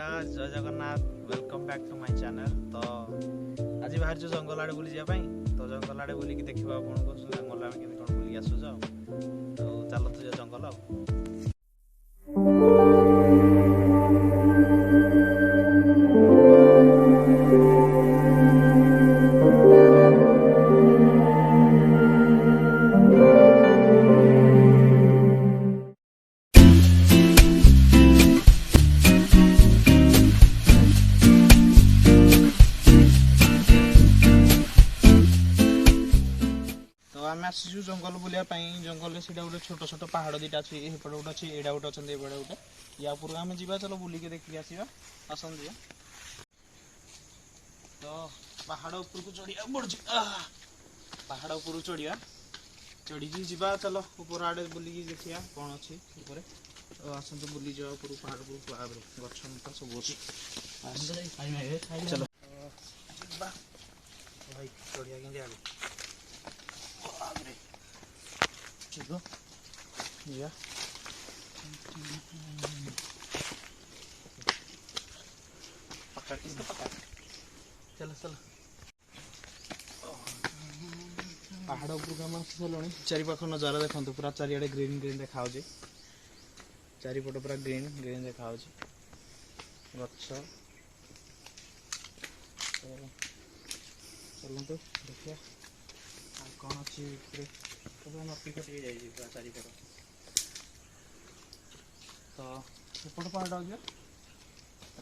नमस्कार जय Jagannath welcome back to my channel. तो आज बाहर जंगल आड़े बुली जाए तो जंगल आड़े बुलिक देखा आपको जंगल आम केमी कौन बुलिक आसुच तो चलतु जंगल आम आसू जंगल बुलिया जंगल से गोटे छोट छोट पहाड़ दीटा अच्छी एपटे गोटे अच्छी एडा गोटे अच्छा एपटे गोटे या पूर्व आम जा चलो बुलिक देखिए आसवा आसन दिया तो पहाड़ उपर को चढ़िया पड़ी पहाड़ उपर चढ़िया चढ़ी जा चलो ऊपर आड़े बुलिक देखिया कौन अच्छी ऊपर तो आसतु बुली जा ऊपर पहाड़ गछ मुटा सब अच्छी चलो भाई चढ़िया के चलो या पकड़ इसको पकड़ चलो चलो पहाड़ ऊपर चलनी चारिपाख नजारा देखो पूरा चारिड़े ग्रीन ग्रीन देखा चारिपट पूरा ग्रीन ग्रीन देखा गछ चलते देखिए कौन अच्छी नटी कटी जा चारिपट तो एपट पहाड़ आ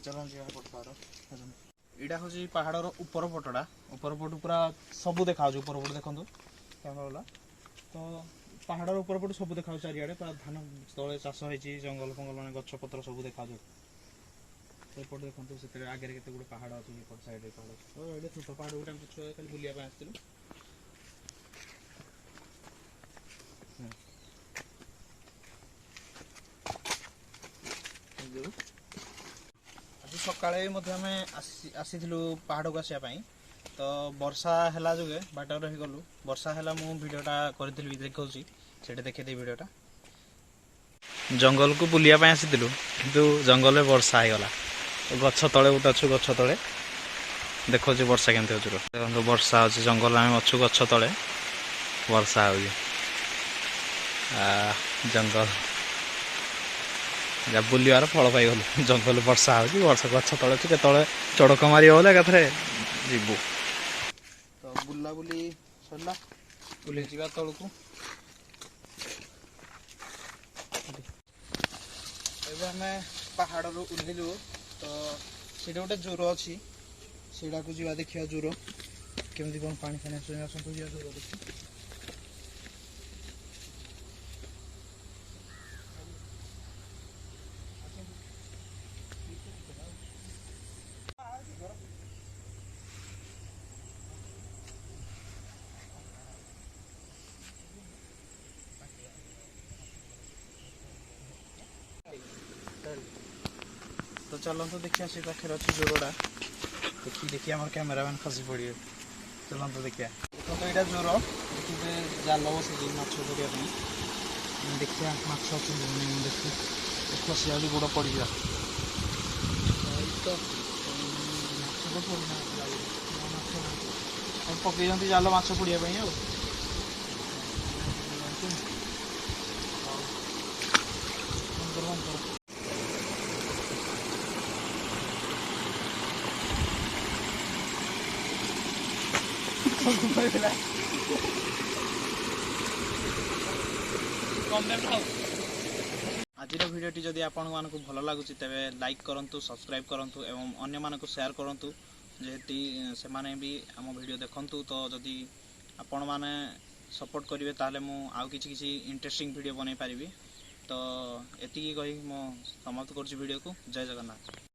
चलो एपट पहाड़ यहाँ हूँ पहाड़ ऊपर पटटा ऊपर पट पूरा सब देखा ऊपर पट देखो कैमरा वाला तो पहाड़ ऊपर पट सब देखा चारिड़े पूरा धान तले चाष हो जंगल फंगल मैंने गछपत्र सब देखा एपट देखो से आगे केते गुड़े पहाड़ अच्छी एपट साइड पहाड़ तो ये छोट पहाड़ गोटे छुआ खाली बुलिया आसलु आज सकाळे आसी पहाड़ को आसापी तो वर्षा है जोगे बाट रही गलु वर्षा है मु भिडटा करी देखा से देखे भिडटा जंगल को बुलिया आसी कि जंगल में वर्षा हो गला गछ तले गोटे अच्छु गछ तले देखो वर्षा केमती हो देखो वर्षा अच्छे जंगल आम अच्छु गछ तले वर्षा हो जंगल जा बुलार फल पाइगलु जंगल वर्षा हो वर्षा गछ तले के चड़क मारी गले एकाथरे जीवु तो बुला बुली सरला बुली जा तल को आम पहाड़ ओह्लू तो से गोटे जोर अच्छी से जा देखा जोर केमती कौन पानी फानी आसतु जा जोर देखिए तो चलते देखिए से पाखे अच्छी जोरटा देखिए आम कैमेरामैन खसी पड़े चलते देखिए देखो यहाँ जोर देखिए जाल बस माछ करने देखिए माछ देखिए खसी आगे गोड़ पड़ जा पकई जाल माछ पड़ाई आज भिडियोटी जदि आपण मानक भल लगुच तेरे लाइक करूँ सब्सक्राइब करूँ एवं अन्य मानक शेयर करूँ जेहेतु से माने भी आम वीडियो देखंतु तो जदि आपण माने सपोर्ट करेंगे ताले मु आउ किसी इंटरेस्टिंग वीडियो बनै पारिबी तो एतिकी कही मो समाप्त कर वीडियो को जय जगन्नाथ।